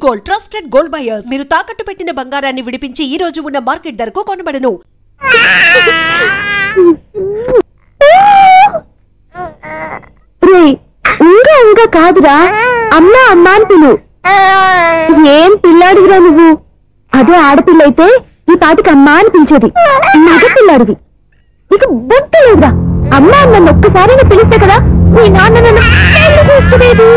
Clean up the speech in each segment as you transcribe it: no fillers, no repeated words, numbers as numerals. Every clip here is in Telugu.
Gold trusted gold buyers. మీరు తాకట్టు పెట్టిన బంగారాన్ని విడిపించి ఈ రోజు ఉన్న మార్కెట్ ధరకు కొనబడను. ఇంకా కాదురా, అమ్మా అమ్మా అని పిలు. ఏం పిల్లాడివిరా నువ్వు? అదే ఆడపిల్ల అయితే ఈ పాటికి అమ్మా అని పిలిచేది. మగ పిల్లాడివి, నీకు బుద్ధి లేదురా. అమ్మా నన్ను ఒక్కసారి పిలిస్తే కదా మీ నాన్న నన్ను చేసుకునేది.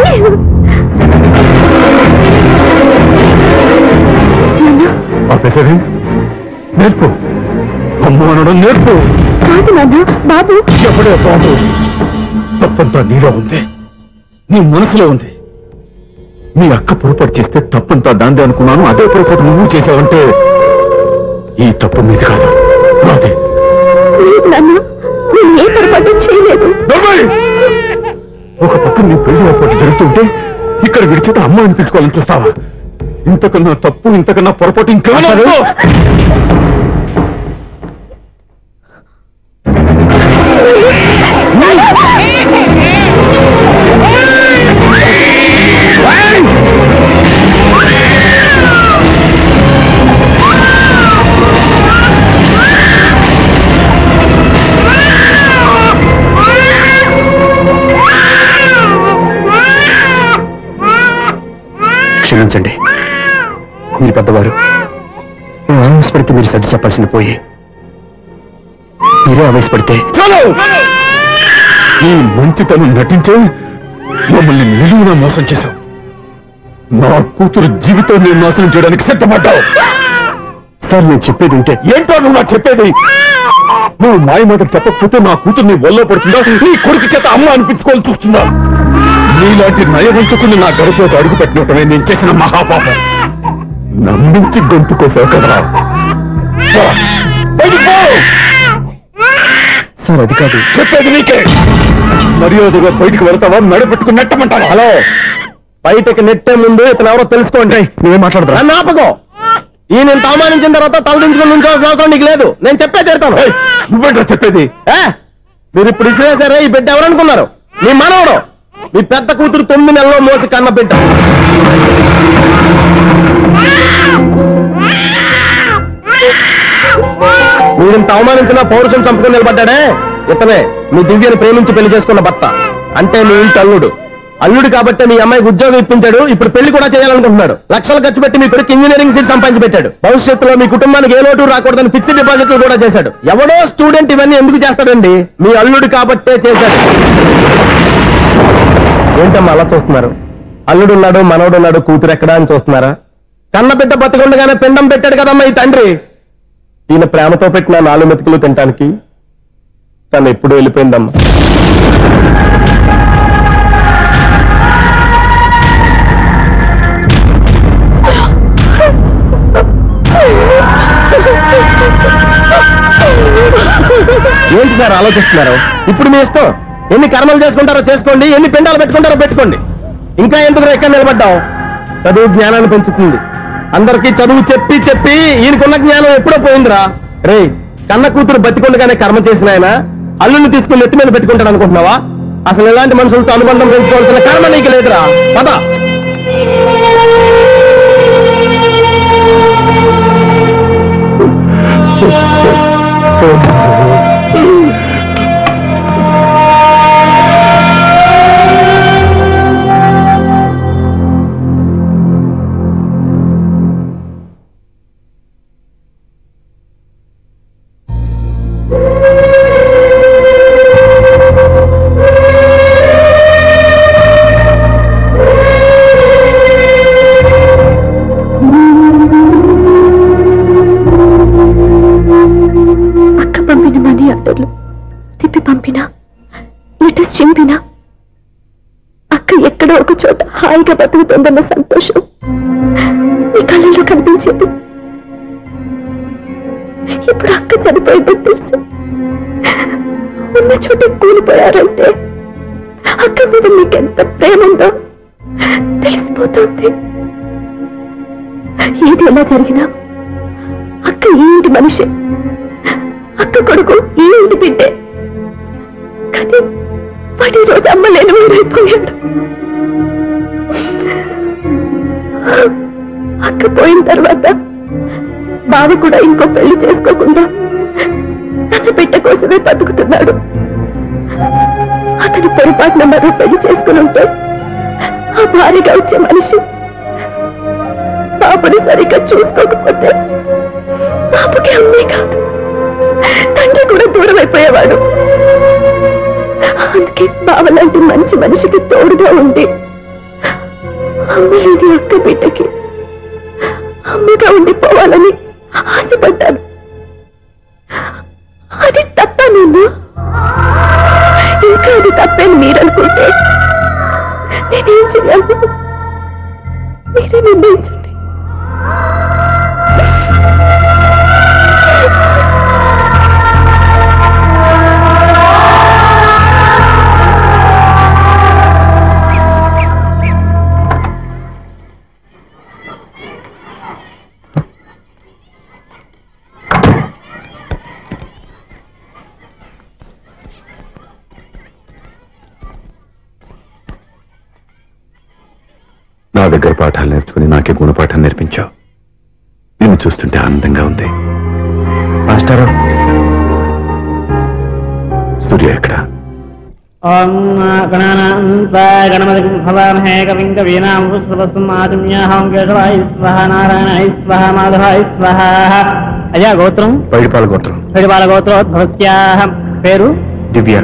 నేర్పు, అమ్మ అనడం నేర్పు. కాదు నాన్న, బాబు. ఎప్పుడే బాబు, తప్పంతా నీలో ఉంది, నీ మనసులో ఉంది. మీ అక్క పొరపాటు చేస్తే తప్పంతా దాందే అనుకున్నాను. అదే పొరపాటు నువ్వు చేసావంటే ఈ తప్పు మీద కాదు, నాదే. ఏ పొరపాటు చేయలేదు. ఒక పక్క నీ పెళ్లి ఏర్పాటు జరుగుతుంటే ఇక్కడ విడిచేత అమ్మ అనిపించుకోవాలని చూస్తావా? ఇంతకన్నా తప్పు, ఇంతకన్నా పొరపాటు ఇంకేమన్నా? క్షమించండి, మీరు పెద్దవారు. నేను ఆవేశపడితే మీరు సర్ది చెప్పాల్సిన పోయి మీరే ఆవేశపడితే ఈ మంచితనం నటించే మమ్మల్ని నిలువున మోసం చేశావు. నా కూతురు జీవితం నేను నాశనం చేయడానికి సిద్ధపడ్డావు. సార్, నేను చెప్పేది ఉంటే ఏంటో నువ్వు నాకు చెప్పేది? నువ్వు మాయ మాట చెప్పకపోతే నా కూతుర్ని ఒళ్ళో పడుతుందా, నీ కొడుకు చేత అమ్మ అనిపించుకోవాలని చూస్తుందా? నీలాంటి నయవంచుకుని నా గడపలోకి అడుగు పెట్టినటమే నేను చేసిన మహాపాపం. నమ్మించి గొంతు కోసావు కదరా. సార్, అది కాదు చెప్పేది నీకే. మర్యాదగా బయటికి వెళ్తావా, మెడ పెట్టుకుని నెట్టమంటావా? హలో, బయటకి నెట్టే ముందు ఇతను ఎవరో తెలుసుకోండి. నువ్వే మాట్లాడతా. నాపకం ఈ నేను అవమానించిన తర్వాత తలదించుకుని నుంచోవాల్సిన అవసరం నీకు లేదు. నేను చెప్పే తీరుతాను. నువ్వేంటో చెప్పేది? మీరు ఇప్పుడు ఇసిరేసారే, ఈ బిడ్డ ఎవరనుకున్నారు? నీ మనవడు, మీ పెద్ద కూతురు 9 నెలల్లో మోసి కన్న బిడ్డ. మీరింత అవమానించిన పౌరుషం చంపుకుని నిలబడ్డాడే ఇతనే మీ దివ్యని ప్రేమించి పెళ్లి చేసుకున్న భర్త. అంటే మీ ఇంటి అల్లుడు. అల్లుడు కాబట్టి మీ అమ్మాయికి ఉద్యోగం ఇప్పించాడు. ఇప్పుడు పెళ్లి కూడా చేయాలనుకుంటున్నాడు. లక్షలు ఖర్చు పెట్టి మీ కొడుకు ఇంజనీరింగ్ సీట్ సంపాదించి పెట్టాడు. భవిష్యత్తులో మీ కుటుంబానికి ఏ లోటు రాకూడదని ఫిక్స్డ్ డిపాజిట్లు కూడా చేశాడు. ఎవడో స్టూడెంట్ ఇవన్నీ ఎందుకు చేస్తాడండి? మీ అల్లుడు కాబట్టే చేశాడు. ఏంటమ్మా అలా చూస్తున్నారు? అల్లుడున్నాడు, మనవడున్నాడు, కూతురు ఎక్కడా అని చూస్తున్నారా? కన్నబిడ్డ బతికుండగానే పిండం పెట్టాడు కదమ్మా ఈ తండ్రి. ఈయన ప్రేమతో పెట్టిన 4 మెతుకులు తినటానికి తను ఎప్పుడు వెళ్ళిపోయిందమ్మా. ఏంటి సార్ ఆలోచిస్తున్నారు? ఇప్పుడు మీ ఇష్టం. ఎన్ని కర్మలు చేసుకుంటారో చేసుకోండి, ఎన్ని పిండాలు పెట్టుకుంటారో పెట్టుకోండి. ఇంకా ఎందుకు ఎక్కడ నిలబడ్డావు? చదువు జ్ఞానాన్ని పెంచుతుంది. అందరికీ చదువు చెప్పి చెప్పి ఈయనకున్న జ్ఞానం ఎప్పుడో పోయిందిరా. రే, కన్న కూతురు బతికొండగానే కర్మ చేసిన ఆయన అల్లుని తీసుకుని నెత్తి మీద పెట్టుకుంటాడు అనుకుంటున్నావా? అసలు ఎలాంటి మనుషులతో అనుబంధం పెంచుకోవాల్సిన కర్మ నీకు లేదురా. పద. తిప్పి పంపినా, లెటర్స్ చింపినా అక్క ఎక్కడో ఒక చోట హాయిగా బతుకుతుందన్న సంతోషం ఈ కళ్ళలో కనిపించేది. ఇప్పుడు అక్క చనిపోయిందని తెలిసి ఉన్న చోట కూలిపోయారంటే అక్క మీద మీకెంత ప్రేమ ఉందో తెలిసిపోతుంది. ఏది ఎలా జరిగినా అక్క ఈ ఇంటి మనిషి, అక్క కొడుకు ఈ ఇంటి బిడ్డే. కానీ వాడి రోజు అమ్మ లేని వేరైపోయాడు. అక్క పోయిన తర్వాత బావ కూడా ఇంకో పెళ్లి చేసుకోకుండా తన బిడ్డ కోసమే బతుకుతున్నాడు. అతను పొరపాటున మరో పెళ్లి చేసుకుని ఉంటే ఆ భార్యగా వచ్చే మనిషి పాపని సరిగ్గా చూసుకోకపోతే పాపకి అమ్మే కాదు తండ్రి కూడా దూరం అయిపోయేవాడు. అందుకే బావలాంటి మంచి మనిషికి తోడుగా ఉండి అమ్మలేని అక్క బిడ్డకి అమ్మగా ఉండిపోవాలని ఆశపడ్డాను. అది తప్ప నేను ఇంకా అది తప్పని మీరనుకుంటే నేనేం చేయాలి? మీరే నిర్ణయించండి. నా దగ్గర పాఠాలు నేర్చుకుని నాకే గుణపాఠం నేర్పించావు. నిన్ను చూస్తుంటే ఆనందంగా ఉంది. మాస్టారు, సూర్య ఎక్కడ? గణపతి భవామహే కవిం కవీనాం పుష్పవస్మాతుమ్యాహం కేశవాయ స్వహ నారాయణాయ స్వహ మాధవాయ స్వహ. అయ్యా గోత్రం? పైడిపాల గోత్రం. పైడిపాల గోత్రోద్భవస్యాః. పేరు? దివ్య.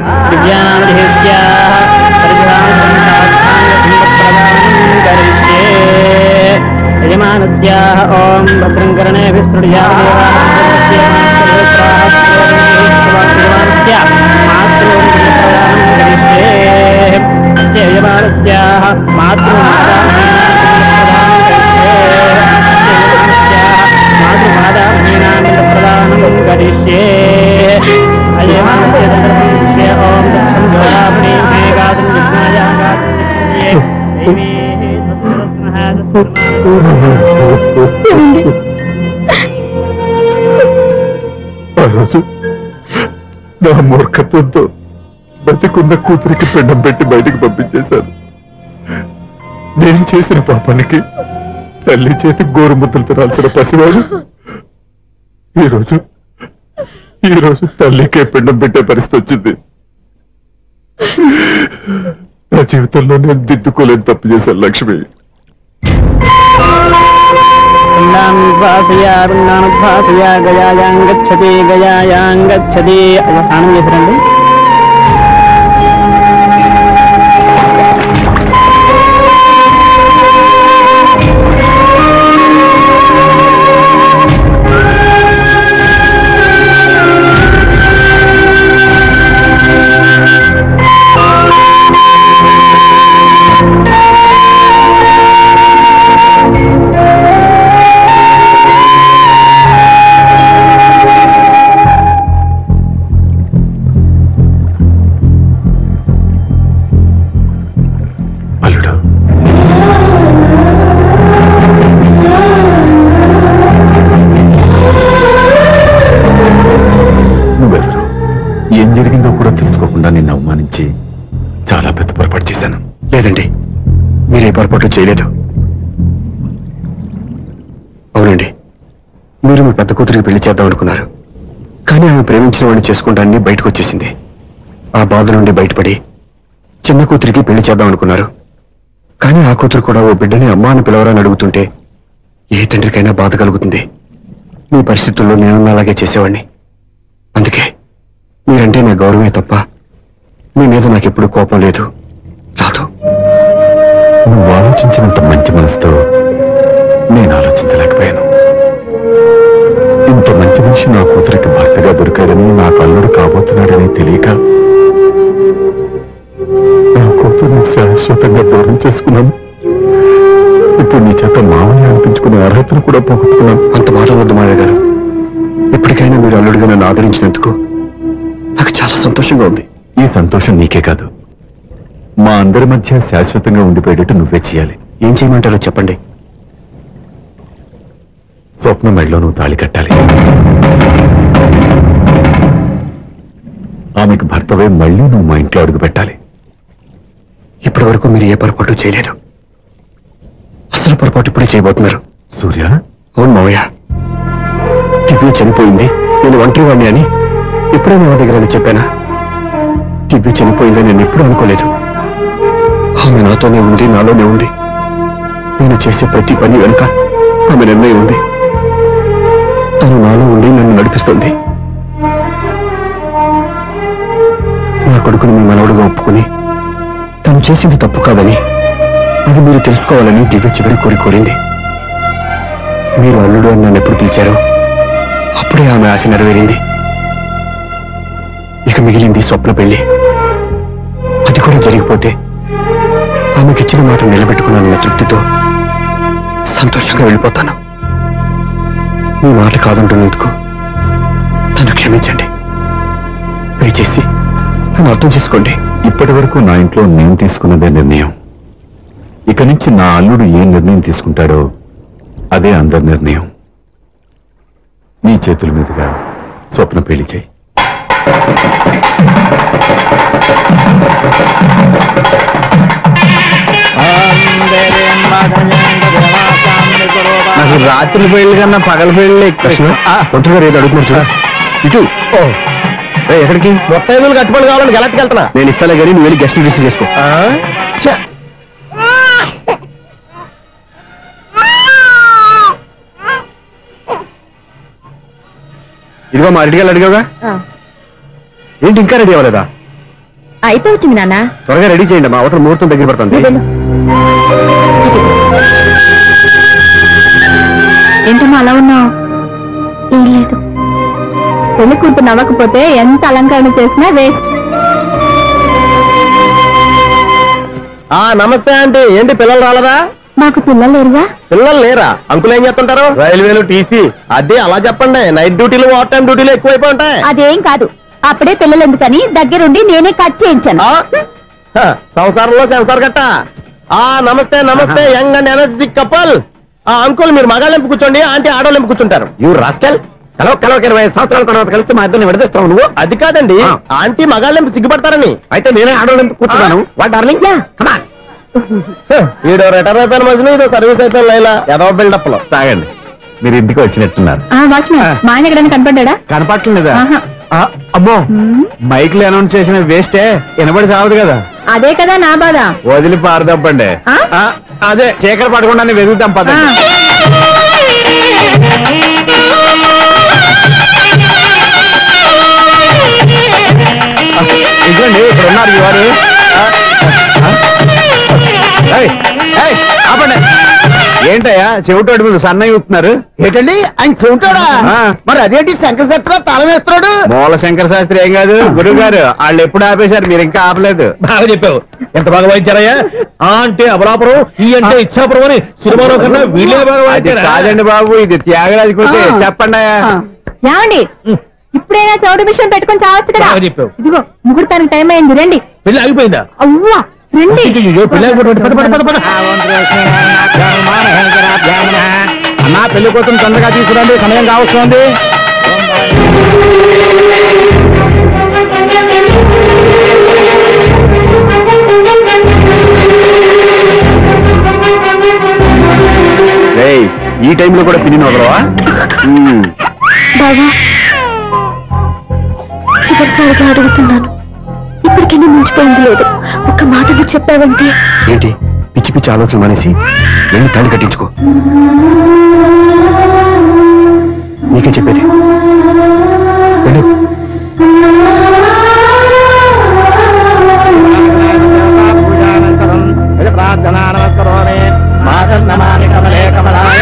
యజమానస్యాః ఓం భద్రం కర్ణేభిः యజమానస్యాః మాతృమాదామహీనానందప్రదానం కరిష్యే. ఓం దక్షం జోడామణి మేఘాదం ఆ రోజు నా మూర్ఖత్వంతో బతికున్న కూతురికి పిండం పెట్టి బయటికి పంపించేశాను. నేను చేసిన పాపానికి తల్లి చేతి గోరుముద్దలు తినాల్సిన పసివాడు ఈరోజు తల్లికే పిండం పెట్టే పరిస్థితి వచ్చింది. నా జీవితంలో నేను దిద్దుకోలేని తప్పు చేశాను లక్ష్మి. గయాయాంగచ్చతి గయాయాంగచ్చతి. స్నానం చేశారండి? ఏం జరిగిందో కూడా తెలుసుకోకుండా నిన్ను అవమానించి చాలా పెద్ద పొరపాటు చేశాను. లేదండి, మీరే పొరపాటు చేయలేదు. అవునండి, మీరు మీ పెద్ద కూతురికి పెళ్లి చేద్దాం అనుకున్నారు. కానీ ఆమె ప్రేమించిన వాడిని చేసుకుంటానని బయటకు వచ్చేసింది. ఆ బాధ నుండి బయటపడి చిన్న కూతురికి పెళ్లి చేద్దాం అనుకున్నారు. కానీ ఆ కూతురు కూడా ఓ బిడ్డని అమ్మ అని పిలవరని అడుగుతుంటే ఏ తండ్రికైనా బాధ కలుగుతుంది. మీ పరిస్థితుల్లో నేను అలాగే చేసేవాడిని. అందుకే మీరంటే నా గౌరవమే తప్ప మీ మీద నాకెప్పుడు కోపం లేదు, రాదు. నువ్వు ఆలోచించినంత మంచి మనసుతో నేను ఆలోచించలేకపోయాను. ఇంత మంచి మనిషి నా కూతురికి భర్తగా దొరికాడని, నాకు అల్లుడు కాబోతున్నాడని తెలియక నా కూతుర్ని శాశ్వతంగా దూరం చేసుకున్నాను. ఇప్పుడు నీ చేత మామని అనిపించుకునే అర్హతను కూడా పోగొట్టుకున్నాను. అంత మాట వద్దు మావయ్య గారు. ఎప్పటికైనా మీరు అల్లుడిగా నన్ను ఆదరించినందుకు నాకు చాలా సంతోషంగా ఉంది. ఈ సంతోషం నీకే కాదు, మా అందరి మధ్య శాశ్వతంగా ఉండిపోయేటట్టు నువ్వే చేయాలి. ఏం చేయమంటారో చెప్పండి. స్వప్న మెడలో నువ్వు తాళి కట్టాలి. ఆమెకు భర్తవే మళ్ళీ నువ్వు మా ఇంట్లో అడుగు పెట్టాలి. ఇప్పటి వరకు మీరు ఏ పొరపాటు చేయలేదు. అసలు పొరపాటు ఇప్పుడే చేయబోతున్నారు. సూర్య, అవును మావయ్య, దివ్య చనిపోయింది, నేను ఒంటరి వాడిని అని ఎప్పుడైనా మా దగ్గర చెప్పానా? దివ్య చనిపోయిందని నేను ఎప్పుడూ అనుకోలేదు. ఆమె నాతోనే ఉంది, నాలోనే ఉంది. నేను చేసే ప్రతి పని వెనుక ఆమె నిర్ణయం ఉంది. తను నాలో ఉండి నన్ను నడిపిస్తుంది. నా కొడుకుని మీ మనవడుగా ఒప్పుకుని తను చేసింది తప్పు కాదని, అది మీరు తెలుసుకోవాలని దివ్య చివరి కోరింది. మీరు అల్లుడు అని నన్ను ఎప్పుడు పిలిచారో అప్పుడే ఆమె ఆశ నెరవేరింది. ఇక మిగిలింది స్వప్న పెళ్లి. అది కూడా జరిగిపోతే ఆమెకిచ్చిన మాట నిలబెట్టుకున్నానన్న తృప్తితో సంతోషంగా వెళ్ళిపోతాను. మీ మాట కాదంటున్నందుకు నన్ను క్షమించండి. దయచేసి నన్ను అర్థం చేసుకోండి. ఇప్పటి వరకు నా ఇంట్లో నేను తీసుకున్నదే నిర్ణయం. ఇక నుంచి నా అల్లుడు ఏ నిర్ణయం తీసుకుంటాడో అదే అందరి నిర్ణయం. నీ చేతుల మీదుగా స్వప్న పెళ్లి చేయి. నాకు రాత్రి పెళ్లి కన్నా పగల పెళ్లి ఒంటరిగా రేపు అడుగుతున్నారు చూడ. ఇటు ఎక్కడికి? మొత్తం కట్టుబడి కావాలని గెలట్కి వెళ్తున్నా. నేను ఇస్తాలే కానీ నువ్వు వెళ్ళి గెస్ట్ రిసీవ్ చేసుకో. ఇదిగో మా అడిగాలి అడిగావుగా, ఏంటి ఇంకా రెడీ అవ్వలేదా? అయితే వచ్చింది నాన్న. త్వరగా రెడీ చేయండి, మా అవతల ముహూర్తం దగ్గర పడుతుంది. ఏంటమ్మా అలా ఉన్నావు? ఏం లేదు, పెళ్లి కూతురు నవ్వకపోతే ఎంత అలంకరణ చేసినా వేస్ట్. నమస్తే ఆంటీ. ఏంటి పిల్లలు రాలదా? మాకు పిల్లలు లేరుగా. పిల్లలు లేరా? అంకులు ఏం చేస్తుంటారు? రైల్వేలు, టీసీ. అదే అలా చెప్పండి. నైట్ డ్యూటీలు, ఓవర్ టైం డ్యూటీలు ఎక్కువైపోయి ఉంటాయి. అదేం కాదు, అప్పుడే పిల్లలు ఎందుకని దగ్గరుండి నేనే కట్ చేయించాను. సంసారంలో సెన్సార్ గట్ట. నమస్తే నమస్తే, young and energetic couple. Uncle మీరు మగాళ్ళెంపు కూర్చోండి, ఆంటీ ఆడోళ్ళెంపు కూర్చుంటారు. యూ రాస్కల్, కలవ 20 సంవత్సరాల తర్వాత కలిసి మా ఇద్దరిని విడదీస్తావు నువ్వు. అది కాదండి, ఆంటీ మగాళ్ళెంపు సిగ్గుపడతారని. అయితే నేనే ఆడోళ్ళెంపు కూర్చున్నాను. వాట్ డార్లింగ్, ఈడో రిటైర్ అయిపోయిన మధ్యలో ఇదో సర్వీస్ అయిపోయిన లైలా ఎదవ బిల్డప్ లో. తాగండి, మీరు ఇంటికి వచ్చినట్టున్నారు. వాచ్మెన్ మా ఆయన ఎక్కడైనా కనపడ్డా? కనపట్లేదా? అమ్మో, మైక్ లో అనౌన్స్ చేసిన వేస్టే, వినబడి సావదు కదా. అదే కదా నా బాధ. వదిలి పారదప్పండి. అదే చీకటి పడకుండా వెతుకుతాం పదండి. ఇదిగోండి ఇక్కడ ఉన్నారు ఈ వారు. ఆపండి. ఏంటయ్యా చెవిటోడి మీద సన్నయ్య ఊపుతున్నారు? ఏంటండి ఆయన చెబుతాడా? మరి అదేంటి శంకర శెట్టిలో తాళం వేస్తున్నాడు? మూల శంకర శాస్త్రి ఏం కాదు, గురువు గారు. వాళ్ళు ఎప్పుడు ఆపేశారు, మీరు ఇంకా ఆపలేదు. బాగా చెప్పావు. ఎంత బాగా వాయించారయ్యా. అంటే అబలాపురం, ఈ అంటే ఇచ్చాపురం అని సినిమాలో కన్నా వీళ్ళే బాగా వాయించారు. కాదండి బాబు, ఇది త్యాగరాజు కృతి. చెప్పండి. ఏమండి, ఇప్పుడైనా చౌడు మిషన్ పెట్టుకొని చావచ్చు కదా. బాగా చెప్పావు. ఇదిగో ముహూర్తానికి టైం అయింది, రండి. పెళ్లి ఆగిపోయిందా? అవ్వా రండి. అన్నా పెళ్లి కోసం తొందరగా తీసుకురండి, సమయం కావస్తుంది. ఈ టైంలో కూడా పిన్ని వదలవా? బాగా చివరిసారిగా అడుగుతున్నాను, ఇప్పటికైనా మించిపోయింది లేదు. ఒక్క మాట నువ్వు చెప్పావంటే. ఏంటి పిచ్చి పిచ్చి ఆలోచన మానేసి వెళ్ళి తాళి కట్టించుకో. నీకే చెప్పేది, వెళ్ళు. ప్రార్థనా నమస్కరోమి మాతన్నమాని కమలే కమలాయ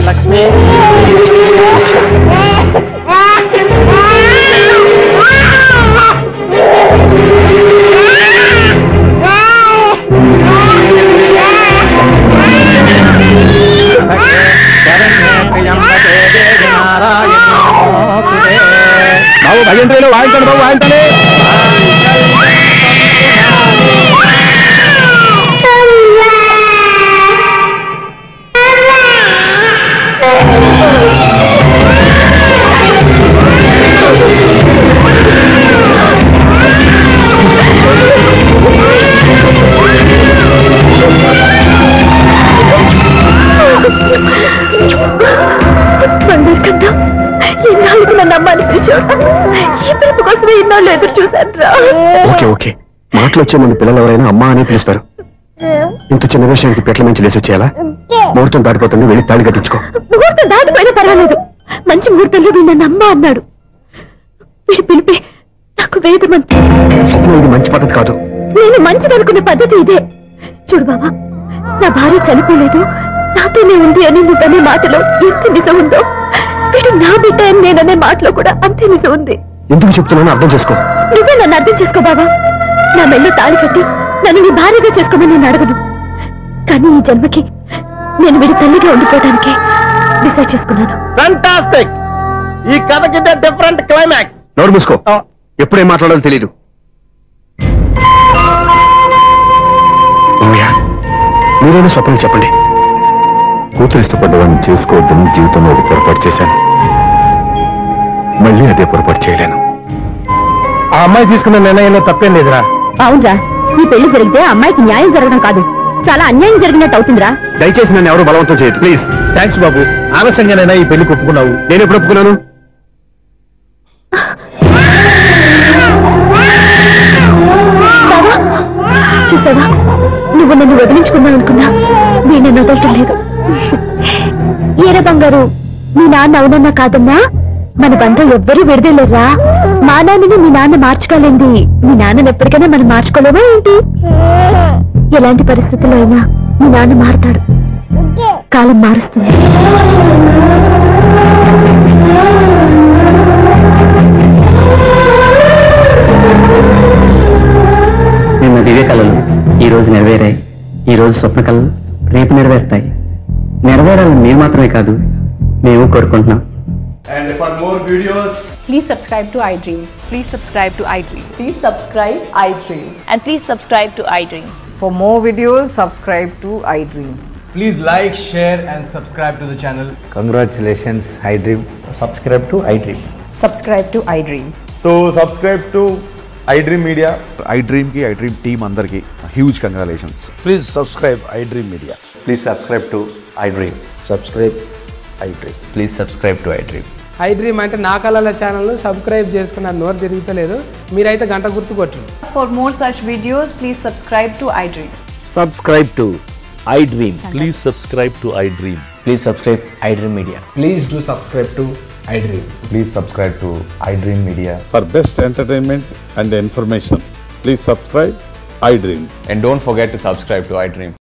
లక్ష్మీ బాబు భజంత్రీలో వాయించండి బాబు, వాయించండి. వదలరా. ఓకే ఓకే, మాటలు వచ్చే ముందు పిల్లలు ఎవరైనా అమ్మా అని పిలుస్తారు. ఇంత చిన్న విషయానికి పెట్ల మంచి లేసి వచ్చేయాలా? ముహూర్తం దాటిపోతుంది, వెళ్ళి తాళి కట్టించుకో. ముహూర్తం దాటిపోయినా పర్వాలేదు, మంచి ముహూర్తంలో వీడు నన్ను అమ్మ అన్నాడు. వీడి పిలిపి నాకు వేదమంతి. స్వప్నం, ఇది మంచి పద్ధతి కాదు. నేను మంచిదనుకునే పద్ధతి ఇదే. చూడు బాబా, నా భార్య చనిపోలేదు, నాతోనే ఉంది అని నువ్వనే మాటలో ఎంత నిజం ఉందో, వీడు నా బిడ్డ అని నేననే మాటలో కూడా అంతే నిజం ఉంది. ఎందుకు చెప్తున్నానో అర్థం చేసుకో. నువ్వే నన్ను అర్థం చేసుకో బాబా. నా మెల్లో తాళి కట్టి నన్ను నీ భార్యగా చేసుకోమని నేను అడగను. కానీ ఈ జన్మకి నేను వీడి తల్లిగా ఉండిపోవడానికి డిసైడ్ చేసుకున్నాను. ఫ్యాంటాస్టిక్! ఈ కథకి డిఫరెంట్ క్లైమాక్స్. నోరు మూసుకో, ఎప్పుడేం మాట్లాడాలో తెలీదు. మీరైనా స్వప్నం చెప్పండి. కూతురు ఇష్టపడ్డవాడిని చేసుకోవద్దని జీవితంలో ఒక పొరపాటు చేశాను. మళ్ళీ అదే పొరపాటు చేయలేను. ఆ అమ్మాయి తీసుకున్న నిర్ణయంలో తప్పేం లేదురా. అవునరా, ఈ పెళ్లి జరిగితే అమ్మాయికి న్యాయం జరగడం కాదు, చాలా అన్యాయం జరిగినట్టు అవుతుందిరా. దయచేసి నన్ను ఎవరు బలవంతం చేయదు, ప్లీజ్. థ్యాంక్స్ బాబు, ఆలస్యంగానైనా ఈ పెళ్లి ఒప్పుకున్నావు. నేను ఎప్పుడు ఒప్పుకున్నాను? చూసావా, నువ్వు నన్ను వదిలించుకున్నావు అనుకున్నా, నేను వదలటం లేదు. ఏరా బంగారు, మీ నాన్న అవునన్నా కాదన్నా మన బంధం ఎవ్వరూ విడదలేరా. మా నాన్నని మీ నాన్న మార్చుకోలేంది, మీ నాన్నని ఎప్పటికైనా మనం మార్చుకోలేమా ఏంటి? ఎలాంటి పరిస్థితుల్లో అయినా మీ నాన్న మారుతాడు, కాలం మారుస్తుంది. నిన్న దివ్య కళలు ఈ రోజు నెరవేరాయి, ఈ రోజు స్వప్న కళలు రేపు నెరవేరుతాయి. నెరవేరాలని మీరు మాత్రమే కాదు, మేము కోరుకుంటున్నాం. And for more videos, Please subscribe to iDream. Please subscribe to iDream. Please subscribe iDream. And please subscribe to iDream. For more videos, subscribe to iDream. please like, share and subscribe to the channel. Congratulations, iDream. Subscribe to iDream. Subscribe to iDream. So subscribe to iDream Media. iDream ki iDream team andarki huge congratulations. Please subscribe iDream Media. Please subscribe to iDream. Subscribe iDream. Please subscribe to iDream. iDream అంటే నా కళల ఛానల్ను సబ్స్క్రైబ్ చేసుకున్నారు, నోరు తిరుగుతలేదు. మీరైతే గంట గుర్తు కొట్టండి. For more such videos, please subscribe to iDream. Subscribe to iDream. Please subscribe to iDream. Please subscribe iDream Media. Please do subscribe to iDream. Please subscribe to iDream Media. For best entertainment and information, please subscribe iDream. And don't forget to subscribe to iDream.